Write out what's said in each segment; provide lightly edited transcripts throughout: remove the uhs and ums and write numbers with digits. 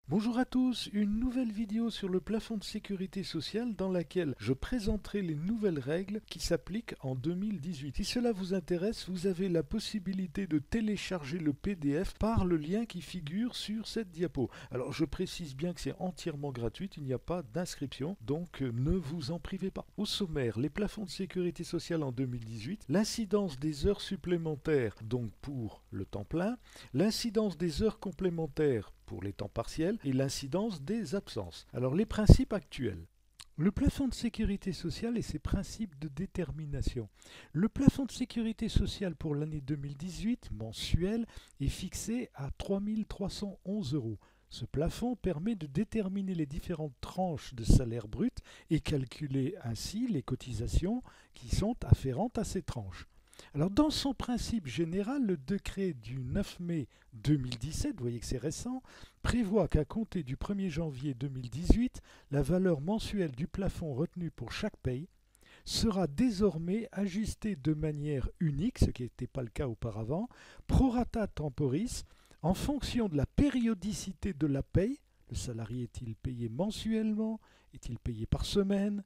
Bonjour à tous, une nouvelle vidéo sur le plafond de sécurité sociale dans laquelle je présenterai les nouvelles règles qui s'appliquent en 2018. Si cela vous intéresse, vous avez la possibilité de télécharger le PDF par le lien qui figure sur cette diapo. Alors je précise bien que c'est entièrement gratuit, il n'y a pas d'inscription, donc ne vous en privez pas. Au sommaire, les plafonds de sécurité sociale en 2018, l'incidence des heures supplémentaires, donc pour le temps plein, l'incidence des heures complémentaires pour les temps partiels et l'incidence des absences. Alors les principes actuels. Le plafond de sécurité sociale et ses principes de détermination. Le plafond de sécurité sociale pour l'année 2018 mensuel est fixé à 3 311 euros. Ce plafond permet de déterminer les différentes tranches de salaire brut et calculer ainsi les cotisations qui sont afférentes à ces tranches. Alors dans son principe général, le décret du 9 mai 2017, vous voyez que c'est récent, prévoit qu'à compter du 1er janvier 2018, la valeur mensuelle du plafond retenu pour chaque paye sera désormais ajustée de manière unique, ce qui n'était pas le cas auparavant, prorata temporis, en fonction de la périodicité de la paye. Le salarié est-il payé mensuellement? Est-il payé par semaine?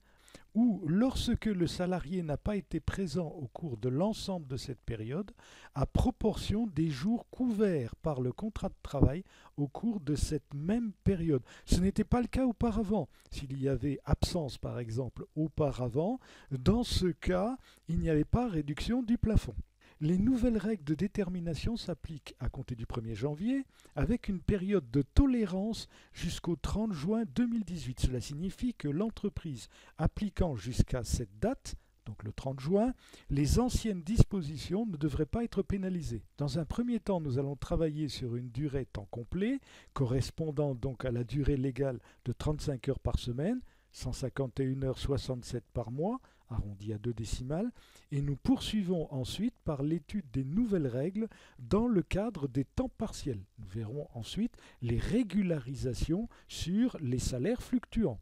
Ou lorsque le salarié n'a pas été présent au cours de l'ensemble de cette période, à proportion des jours couverts par le contrat de travail au cours de cette même période. Ce n'était pas le cas auparavant. S'il y avait absence, par exemple, auparavant, dans ce cas, il n'y avait pas réduction du plafond. Les nouvelles règles de détermination s'appliquent à compter du 1er janvier avec une période de tolérance jusqu'au 30 juin 2018. Cela signifie que l'entreprise appliquant jusqu'à cette date, donc le 30 juin, les anciennes dispositions ne devraient pas être pénalisées. Dans un premier temps, nous allons travailler sur une durée temps complet, correspondant donc à la durée légale de 35 heures par semaine, 151h67 par mois, arrondi à 2 décimales, et nous poursuivons ensuite par l'étude des nouvelles règles dans le cadre des temps partiels. Nous verrons ensuite les régularisations sur les salaires fluctuants.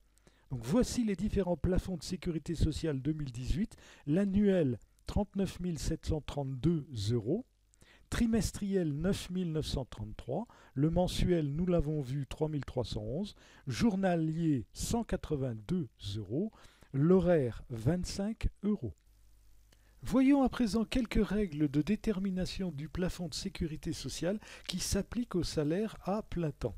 Donc voici les différents plafonds de sécurité sociale 2018. L'annuel 39 732 euros, trimestriel 9 933, le mensuel, nous l'avons vu, 3 311, journalier 182 euros, l'horaire 25 euros. Voyons à présent quelques règles de détermination du plafond de sécurité sociale qui s'appliquent au salaire à plein temps.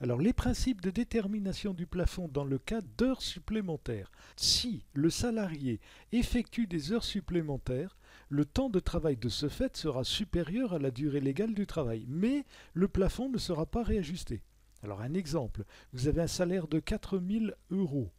Alors les principes de détermination du plafond dans le cas d'heures supplémentaires. Si le salarié effectue des heures supplémentaires, le temps de travail de ce fait sera supérieur à la durée légale du travail, mais le plafond ne sera pas réajusté. Alors un exemple, vous avez un salaire de 4 000 euros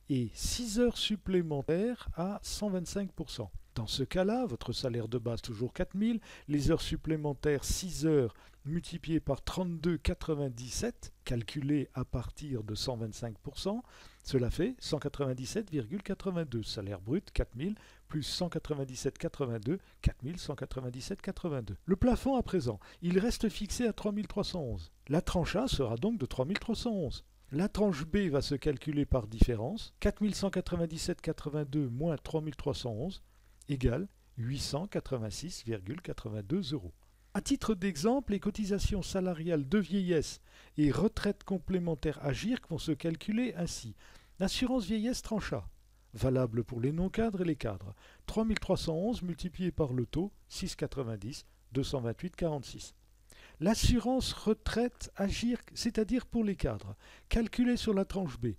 et 6 heures supplémentaires à 125%. Dans ce cas-là, votre salaire de base toujours 4 000, les heures supplémentaires 6 heures multipliées par 32,97, calculées à partir de 125%, cela fait 197,82. Salaire brut 4 000 plus 197,82, 4 197,82. Le plafond à présent, il reste fixé à 3 311. La tranche A sera donc de 3 311. La tranche B va se calculer par différence, 4 197,82 moins 3 311 égale 886,82 euros. À titre d'exemple, les cotisations salariales de vieillesse et retraite complémentaire à GIRC vont se calculer ainsi. L'assurance vieillesse tranche A, valable pour les non-cadres et les cadres, 3 311 multiplié par le taux, 6,90, 228,46. L'assurance retraite à GIRC, c'est-à-dire pour les cadres, calculée sur la tranche B,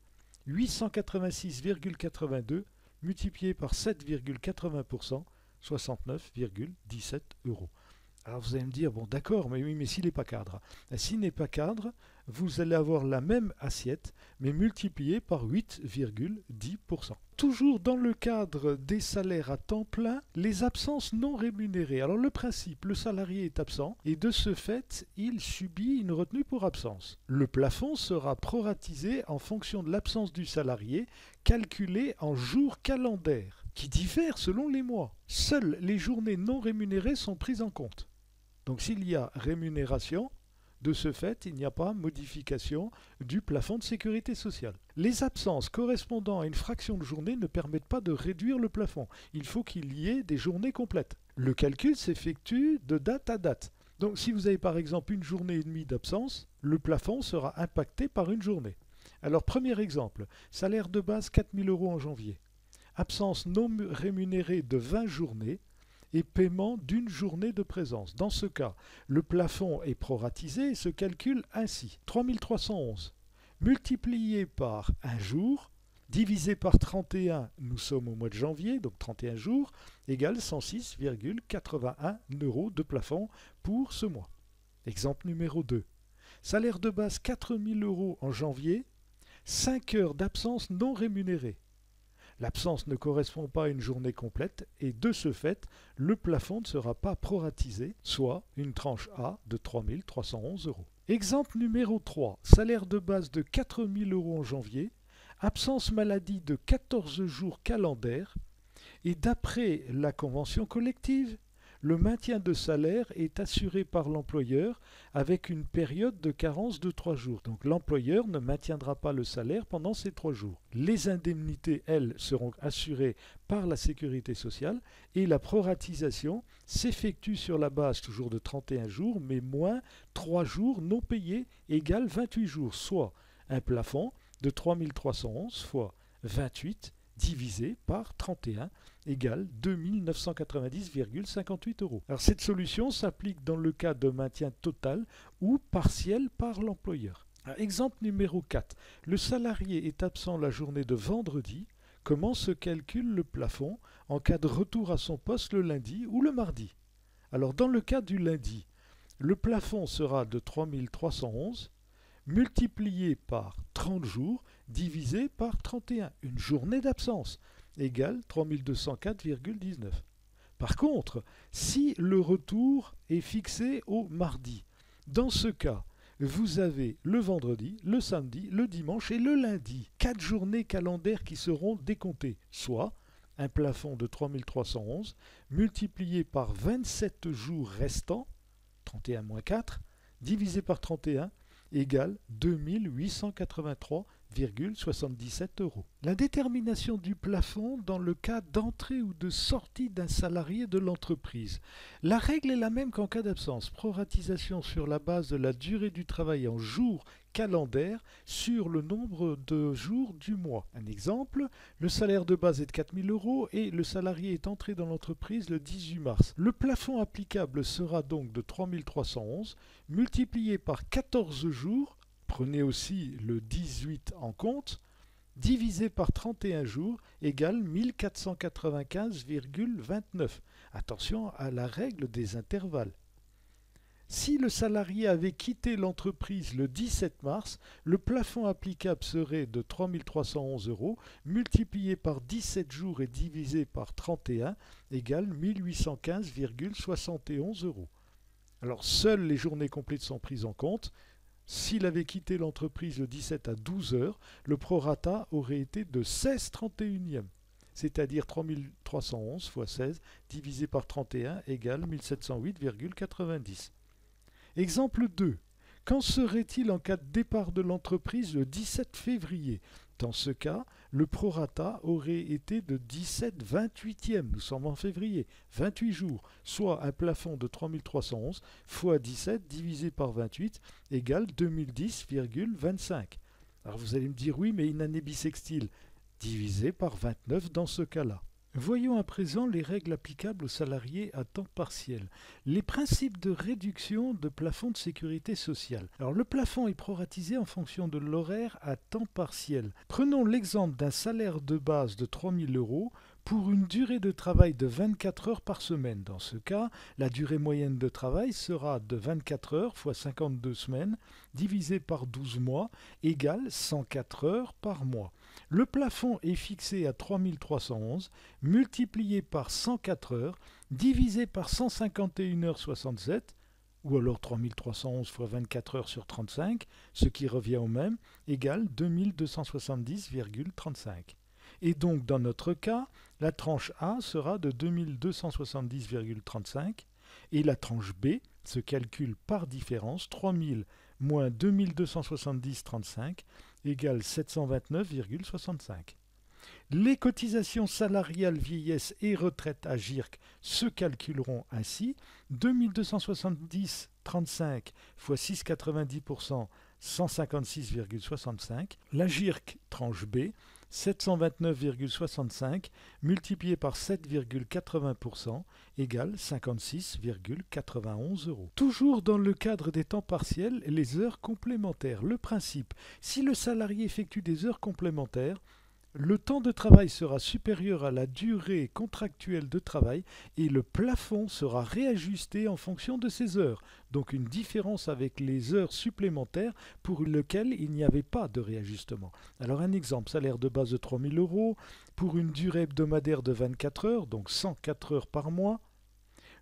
886,82 multiplié par 7,80%, 69,17 euros. Alors vous allez me dire, bon d'accord, mais oui, mais s'il n'est pas cadre. S'il n'est pas cadre, vous allez avoir la même assiette, mais multipliée par 8,10%. Toujours dans le cadre des salaires à temps plein, les absences non rémunérées. Alors le principe, le salarié est absent et de ce fait, il subit une retenue pour absence. Le plafond sera proratisé en fonction de l'absence du salarié, calculé en jours calendaires, qui diffèrent selon les mois. Seules les journées non rémunérées sont prises en compte. Donc s'il y a rémunération, de ce fait, il n'y a pas modification du plafond de sécurité sociale. Les absences correspondant à une fraction de journée ne permettent pas de réduire le plafond. Il faut qu'il y ait des journées complètes. Le calcul s'effectue de date à date. Donc si vous avez par exemple une journée et demie d'absence, le plafond sera impacté par une journée. Alors premier exemple, salaire de base 4 000 € en janvier. Absence non rémunérée de 20 journées et paiement d'une journée de présence. Dans ce cas, le plafond est proratisé et se calcule ainsi. 3 311 multiplié par un jour, divisé par 31, nous sommes au mois de janvier, donc 31 jours, égale 106,81 € de plafond pour ce mois. Exemple numéro 2. Salaire de base 4 000 € en janvier, 5 heures d'absence non rémunérée. L'absence ne correspond pas à une journée complète et de ce fait, le plafond ne sera pas proratisé, soit une tranche A de 3 311 €. Exemple numéro 3, salaire de base de 4 000 € en janvier, absence maladie de 14 jours calendaires et d'après la convention collective, le maintien de salaire est assuré par l'employeur avec une période de carence de 3 jours. Donc l'employeur ne maintiendra pas le salaire pendant ces 3 jours. Les indemnités, elles, seront assurées par la sécurité sociale et la proratisation s'effectue sur la base toujours de 31 jours, mais moins 3 jours non payés égale 28 jours, soit un plafond de 3 311 fois 28 divisé par 31 égale 2 990,58 €. Alors cette solution s'applique dans le cas de maintien total ou partiel par l'employeur. Exemple numéro 4. Le salarié est absent la journée de vendredi. Comment se calcule le plafond en cas de retour à son poste le lundi ou le mardi? Alors dans le cas du lundi, le plafond sera de 3 311 multiplié par 30 jours divisé par 31, une journée d'absence, égale 3204,19. Par contre, si le retour est fixé au mardi, dans ce cas, vous avez le vendredi, le samedi, le dimanche et le lundi, 4 journées calendaires qui seront décomptées, soit un plafond de 3311 multiplié par 27 jours restants, 31 moins 4, divisé par 31, égale 2883,77 €. La détermination du plafond dans le cas d'entrée ou de sortie d'un salarié de l'entreprise. La règle est la même qu'en cas d'absence. Proratisation sur la base de la durée du travail en jours calendaires sur le nombre de jours du mois. Un exemple, le salaire de base est de 4 000 € et le salarié est entré dans l'entreprise le 18 mars. Le plafond applicable sera donc de 3 311 multiplié par 14 jours, prenez aussi le 18 en compte, divisé par 31 jours égale 1495,29. Attention à la règle des intervalles. Si le salarié avait quitté l'entreprise le 17 mars, le plafond applicable serait de 3 311 € multiplié par 17 jours et divisé par 31 égale 1815,71 €. Alors seules les journées complètes sont prises en compte. S'il avait quitté l'entreprise le 17 à 12 heures, le prorata aurait été de 16/31e, c'est-à-dire 3 311 fois 16 divisé par 31 égale 1708,90. Exemple 2. Qu'en serait-il en cas de départ de l'entreprise le 17 février? Dans ce cas, le prorata aurait été de 17/28e, nous sommes en février, 28 jours, soit un plafond de 3 311 fois 17 divisé par 28 égale 2010,25. Alors vous allez me dire oui, mais une année bissextile, divisé par 29 dans ce cas-là. Voyons à présent les règles applicables aux salariés à temps partiel. Les principes de réduction de plafond de sécurité sociale. Alors le plafond est proratisé en fonction de l'horaire à temps partiel. Prenons l'exemple d'un salaire de base de 3 000 € pour une durée de travail de 24 heures par semaine. Dans ce cas, la durée moyenne de travail sera de 24 heures fois 52 semaines divisé par 12 mois égale 104 heures par mois. Le plafond est fixé à 3 311 multiplié par 104 heures divisé par 151,67 h ou alors 3311 fois 24 heures sur 35, ce qui revient au même, égale 2270,35. Et donc dans notre cas, la tranche A sera de 2270,35 et la tranche B se calcule par différence 3000 moins 2270,35 égale 729,65. Les cotisations salariales vieillesse et retraite à GIRC se calculeront ainsi 2270,35 fois 6,90%, 156,65. La GIRC tranche B, 729,65 multiplié par 7,80% égale 56,91 euros. Toujours dans le cadre des temps partiels, les heures complémentaires. Le principe, si le salarié effectue des heures complémentaires, le temps de travail sera supérieur à la durée contractuelle de travail et le plafond sera réajusté en fonction de ces heures. Donc une différence avec les heures supplémentaires pour lesquelles il n'y avait pas de réajustement. Alors un exemple, salaire de base de 3 000 euros pour une durée hebdomadaire de 24 heures, donc 104 heures par mois.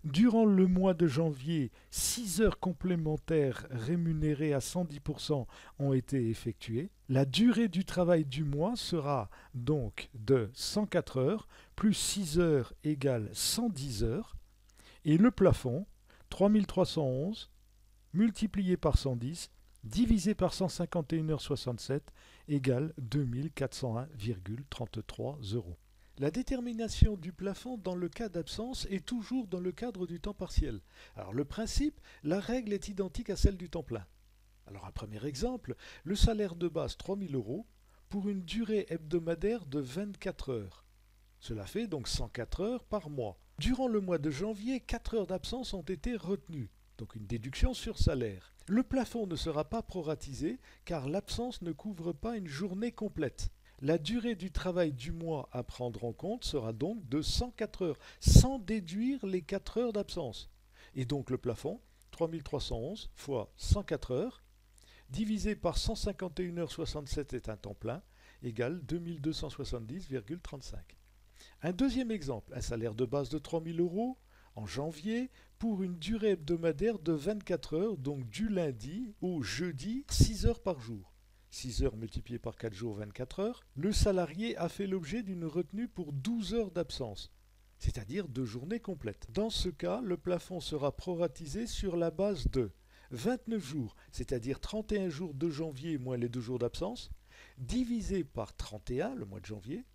Durant le mois de janvier, 6 heures complémentaires rémunérées à 110% ont été effectuées. La durée du travail du mois sera donc de 104 heures, plus 6 heures égale 110 heures. Et le plafond, 3311, multiplié par 110, divisé par 151,67 heures égale 2401,33 euros. La détermination du plafond dans le cas d'absence est toujours dans le cadre du temps partiel. Alors le principe, la règle est identique à celle du temps plein. Alors un premier exemple, le salaire de base 3 000 euros pour une durée hebdomadaire de 24 heures. Cela fait donc 104 heures par mois. Durant le mois de janvier, 4 heures d'absence ont été retenues, donc une déduction sur salaire. Le plafond ne sera pas proratisé car l'absence ne couvre pas une journée complète. La durée du travail du mois à prendre en compte sera donc de 104 heures, sans déduire les 4 heures d'absence. Et donc le plafond, 3311 fois 104 heures, divisé par 151,67 est un temps plein, égale 2270,35. Un deuxième exemple, un salaire de base de 3 000 euros en janvier pour une durée hebdomadaire de 24 heures, donc du lundi au jeudi, 6 heures par jour. 6 heures multipliées par 4 jours, 24 heures, le salarié a fait l'objet d'une retenue pour 12 heures d'absence, c'est-à-dire 2 journées complètes. Dans ce cas, le plafond sera proratisé sur la base de 29 jours, c'est-à-dire 31 jours de janvier moins les 2 jours d'absence, divisé par 31, le mois de janvier,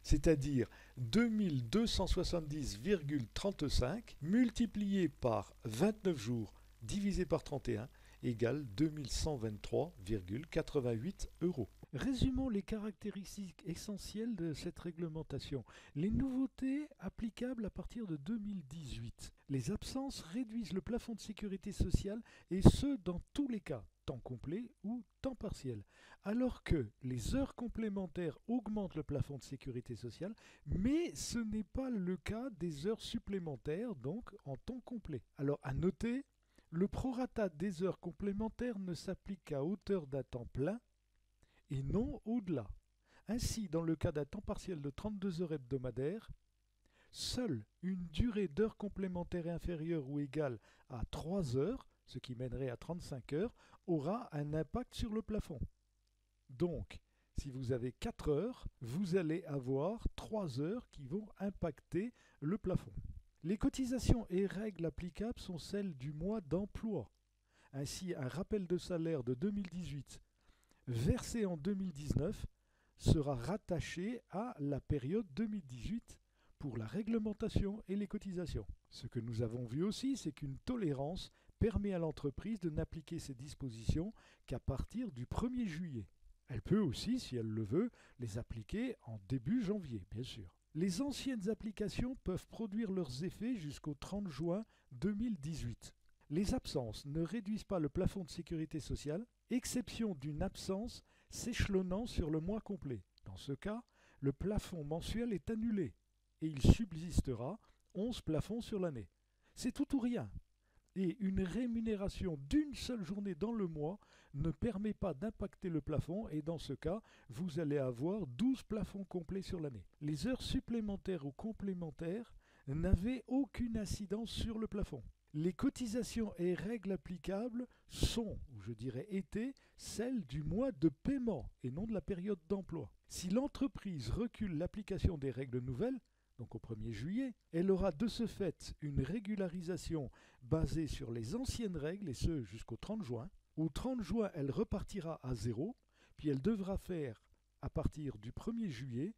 c'est-à-dire 2270,35 multiplié par 29 jours divisé par 31 égale 2123,88 euros. Résumons les caractéristiques essentielles de cette réglementation. Les nouveautés applicables à partir de 2018. Les absences réduisent le plafond de sécurité sociale et ce dans tous les cas, temps complet ou temps partiel. Alors que les heures complémentaires augmentent le plafond de sécurité sociale, mais ce n'est pas le cas des heures supplémentaires, donc en temps complet. Alors à noter, le prorata des heures complémentaires ne s'applique qu'à hauteur d'un temps plein et non au-delà. Ainsi, dans le cas d'un temps partiel de 32 heures hebdomadaires, seule une durée d'heures complémentaires inférieure ou égale à 3 heures, ce qui mènerait à 35 heures, aura un impact sur le plafond. Donc, si vous avez 4 heures, vous allez avoir 3 heures qui vont impacter le plafond. Les cotisations et règles applicables sont celles du mois d'emploi. Ainsi, un rappel de salaire de 2018 versé en 2019 sera rattaché à la période 2018 pour la réglementation et les cotisations. Ce que nous avons vu aussi, c'est qu'une tolérance permet à l'entreprise de n'appliquer ces dispositions qu'à partir du 1er juillet. Elle peut aussi, si elle le veut, les appliquer en début janvier, bien sûr. Les anciennes applications peuvent produire leurs effets jusqu'au 30 juin 2018. Les absences ne réduisent pas le plafond de sécurité sociale, exception d'une absence s'échelonnant sur le mois complet. Dans ce cas, le plafond mensuel est annulé et il subsistera 11 plafonds sur l'année. C'est tout ou rien. Et une rémunération d'une seule journée dans le mois ne permet pas d'impacter le plafond et dans ce cas, vous allez avoir 12 plafonds complets sur l'année. Les heures supplémentaires ou complémentaires n'avaient aucune incidence sur le plafond. Les cotisations et règles applicables sont, ou je dirais étaient, celles du mois de paiement et non de la période d'emploi. Si l'entreprise recule l'application des règles nouvelles, donc au 1er juillet, elle aura de ce fait une régularisation basée sur les anciennes règles, et ce jusqu'au 30 juin. Au 30 juin, elle repartira à zéro, puis elle devra faire, à partir du 1er juillet,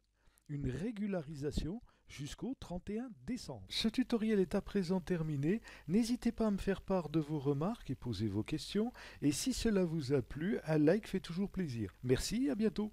une régularisation jusqu'au 31 décembre. Ce tutoriel est à présent terminé. N'hésitez pas à me faire part de vos remarques et poser vos questions. Et si cela vous a plu, un like fait toujours plaisir. Merci, à bientôt.